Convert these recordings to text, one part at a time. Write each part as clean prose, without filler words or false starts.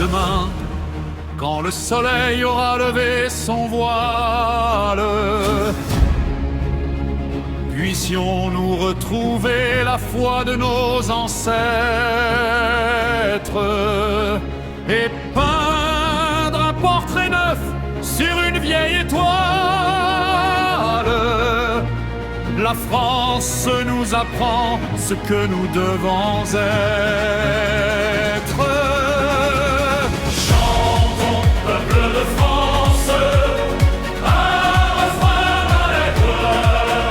demain, quand le soleil aura levé son voile, puissions-nous retrouver la foi de nos ancêtres et peindre un portrait neuf sur une vieille étoile. La France nous apprend ce que nous devons être. Chantons, peuple de France, un refrain maladroit.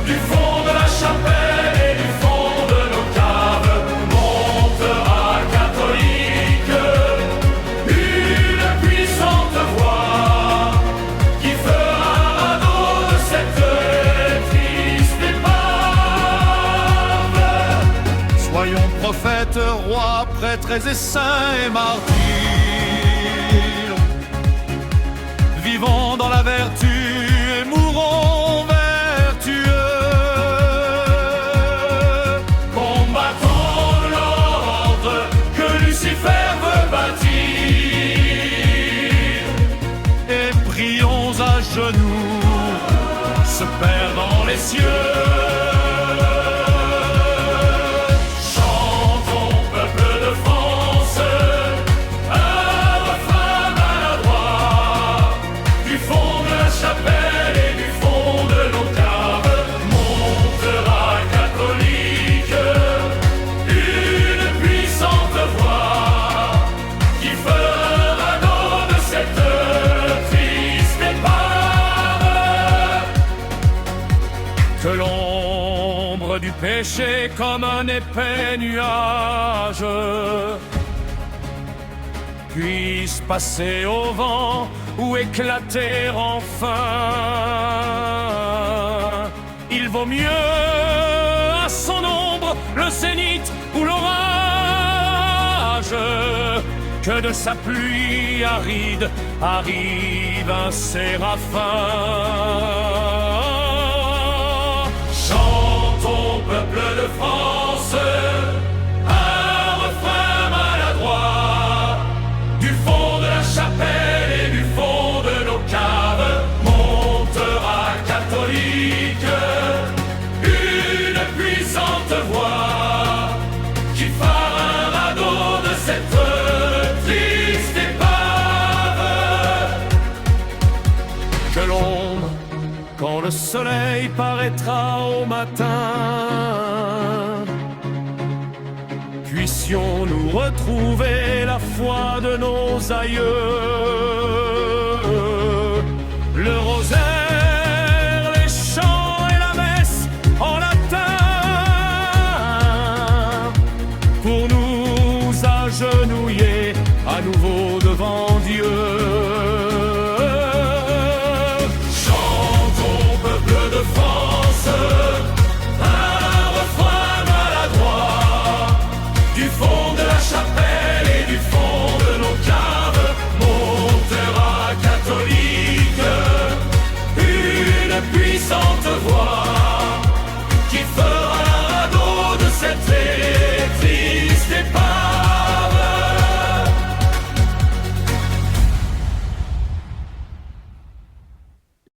Du fond de la chapelle et du fond de nos caves montera catholique une puissante voix qui fera radeau de cette triste épave. Soyons prophètes, rois, prêtres et saints et martyrs. Vivons dans la vertu et mourons vertueux. Combattons l'ordre que Lucifer veut bâtir et prions à genoux ce Père dans les cieux. Chantons, peuple de France, un refrain maladroit. Du fond de la chapelle et du fond de nos caves montera catholique une puissante voix qui fera radeau de cette triste épave. Que l'ombre du péché comme un épais nuage puisse passer au vent ou éclater enfin. Il vaut mieux à son ombre le zénith ou l'orage que de sa pluie aride arrive un séraphin. Chantons, peuple de France, un refrain maladroit. Du fond de la chapelle et du fond de nos caves montera catholique une puissante voix qui fera un radeau de cette triste épave. Que l'ombre, quand le soleil paraîtra au matin, puissions-nous retrouver la foi de nos aïeux. Le rosaire